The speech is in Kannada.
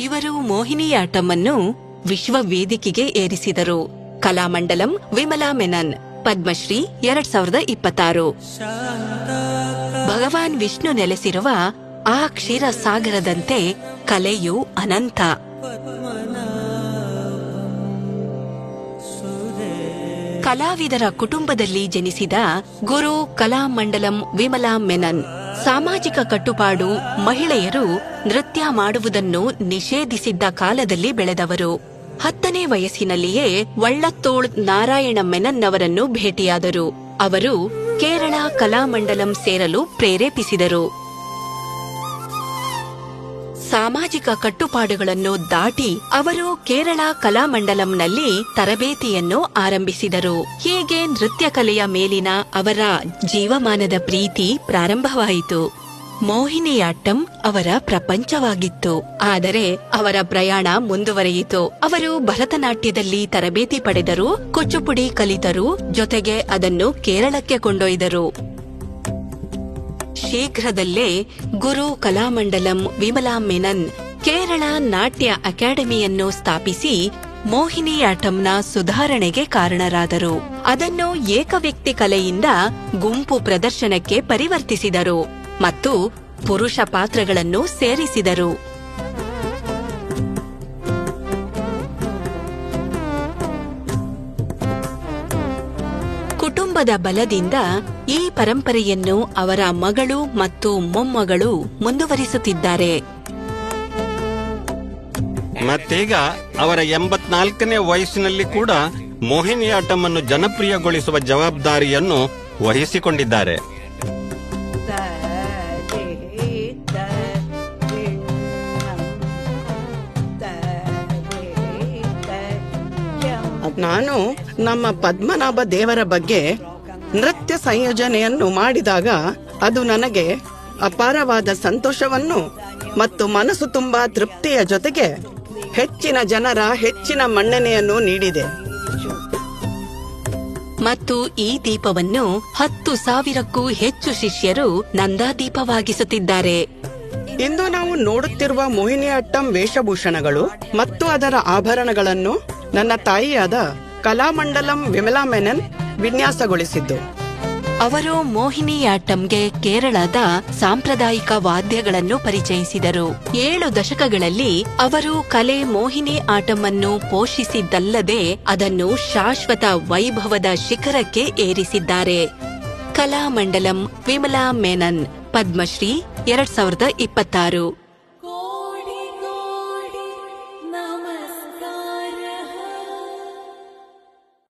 ಇವರು ಮೋಹಿನಿಯಾಟ್ಟಂ ಅನ್ನು ವಿಶ್ವ ವೇದಿಕೆಗೆ ಏರಿಸಿದರು. ಕಲಾಮಂಡಲಂ ವಿಮಲಾ ಮೆನನ್, ಪದ್ಮಶ್ರೀ 2026. ಭಗವಾನ್ ವಿಷ್ಣು ನೆಲೆಸಿರುವ ಆ ಕ್ಷೀರ ಸಾಗರದಂತೆ ಕಲೆಯು ಅನಂತ. ಕಲಾವಿದರ ಕುಟುಂಬದಲ್ಲಿ ಜನಿಸಿದ ಗುರು ಕಲಾಮಂಡಲಂ ವಿಮಲಾ ಮೆನನ್ ಸಾಮಾಜಿಕ ಕಟ್ಟುಪಾಡು, ಮಹಿಳೆಯರು ನೃತ್ಯ ಮಾಡುವುದನ್ನು ನಿಷೇಧಿಸಿದ್ದ ಕಾಲದಲ್ಲಿ ಬೆಳೆದವರು. 10ನೇ ವಯಸ್ಸಿನಲ್ಲಿಯೇ ವಳ್ಳತ್ತೋಳ್ ನಾರಾಯಣ ಮೆನನ್ ಅವರನ್ನು ಭೇಟಿಯಾದರು. ಅವರು ಕೇರಳ ಕಲಾಮಂಡಲಂ ಸೇರಲು ಪ್ರೇರೇಪಿಸಿದರು. ಸಾಮಾಜಿಕ ಕಟ್ಟುಪಾಡುಗಳನ್ನು ದಾಟಿ ಅವರು ಕೇರಳ ಕಲಾಮಂಡಲಂನಲ್ಲಿ ತರಬೇತಿಯನ್ನು ಆರಂಭಿಸಿದರು. ಹೀಗೆ ನೃತ್ಯ ಕಲೆಯ ಮೇಲಿನ ಅವರ ಜೀವಮಾನದ ಪ್ರೀತಿ ಪ್ರಾರಂಭವಾಯಿತು. ಮೋಹಿನಿಯಾಟ್ಟಂ ಅವರ ಪ್ರಪಂಚವಾಗಿತ್ತು. ಆದರೆ ಅವರ ಪ್ರಯಾಣ ಮುಂದುವರಿಯಿತು. ಅವರು ಭರತನಾಟ್ಯದಲ್ಲಿ ತರಬೇತಿ ಪಡೆದರು, ಕುಚ್ಚುಪುಡಿ ಕಲಿತರು, ಜೊತೆಗೆ ಅದನ್ನು ಕೇರಳಕ್ಕೆ ಕೊಂಡೊಯ್ದರು. ಶೀಘ್ರದಲ್ಲೇ ಗುರು ಕಲಾಮಂಡಲಂ ವಿಮಲಾ ಮೆನನ್ ಕೇರಳ ನಾಟ್ಯ ಅಕಾಡೆಮಿಯನ್ನು ಸ್ಥಾಪಿಸಿ ಮೋಹಿನಿಯಾಟ್ಟಂನ ಸುಧಾರಣೆಗೆ ಕಾರಣರಾದರು. ಅದನ್ನು ಏಕವ್ಯಕ್ತಿ ಕಲೆಯಿಂದ ಗುಂಪು ಪ್ರದರ್ಶನಕ್ಕೆ ಪರಿವರ್ತಿಸಿದರು ಮತ್ತು ಪುರುಷ ಪಾತ್ರಗಳನ್ನು ಸೇರಿಸಿದರು. ಕುಟುಂಬದ ಬಲದಿಂದ ಈ ಪರಂಪರೆಯನ್ನು ಅವರ ಮಗಳು ಮತ್ತು ಮೊಮ್ಮಗಳು ಮುಂದುವರಿಸುತ್ತಿದ್ದಾರೆ. ಮತ್ತೀಗ ಅವರ 84ನೇ ವಯಸ್ಸಿನಲ್ಲಿ ಕೂಡ ಮೋಹಿನಿಯಾಟ್ಟಂ ಅನ್ನು ಜನಪ್ರಿಯಗೊಳಿಸುವ ಜವಾಬ್ದಾರಿಯನ್ನು ವಹಿಸಿಕೊಂಡಿದ್ದಾರೆ. ನಾನು ನಮ್ಮ ಪದ್ಮನಾಭ ದೇವರ ಬಗ್ಗೆ ನೃತ್ಯ ಸಂಯೋಜನೆಯನ್ನು ಮಾಡಿದಾಗ ಅದು ನನಗೆ ಅಪಾರವಾದ ಸಂತೋಷವನ್ನು ಮತ್ತು ಮನಸ್ಸು ತುಂಬಾ ತೃಪ್ತಿಯ ಜೊತೆಗೆ ಹೆಚ್ಚಿನ ಜನರ ಹೆಚ್ಚಿನ ಮನ್ನಣೆಯನ್ನು ನೀಡಿದೆ. ಮತ್ತು ಈ ದೀಪವನ್ನು 10,000ಕ್ಕೂ ಹೆಚ್ಚು ಶಿಷ್ಯರು ನಂದಾದೀಪವಾಗಿಸುತ್ತಿದ್ದಾರೆ. ಇಂದು ನಾವು ನೋಡುತ್ತಿರುವ ಮೋಹಿನಿಯಾಟ್ಟಂ ವೇಷಭೂಷಣಗಳು ಮತ್ತು ಅದರ ಆಭರಣಗಳನ್ನು ನನ್ನ ತಾಯಿಯಾದ ಕಲಾಮಂಡಲಂ ವಿಮಲಾ ಮೆನನ್ ವಿನ್ಯಾಸಗೊಳಿಸಿದ್ದು. ಅವರು ಮೋಹಿನಿಯಾಟ್ಟಂಗೆ ಕೇರಳದ ಸಾಂಪ್ರದಾಯಿಕ ವಾದ್ಯಗಳನ್ನು ಪರಿಚಯಿಸಿದರು. 7 ದಶಕಗಳಲ್ಲಿ ಅವರು ಕಲೆ ಮೋಹಿನಿ ಆಟಂ ಅನ್ನು ಪೋಷಿಸಿದ್ದಲ್ಲದೆ ಅದನ್ನು ಶಾಶ್ವತ ವೈಭವದ ಶಿಖರಕ್ಕೆ ಏರಿಸಿದ್ದಾರೆ. ಕಲಾಮಂಡಲಂ ವಿಮಲಾ ಮೆನನ್, ಪದ್ಮಶ್ರೀ 2026.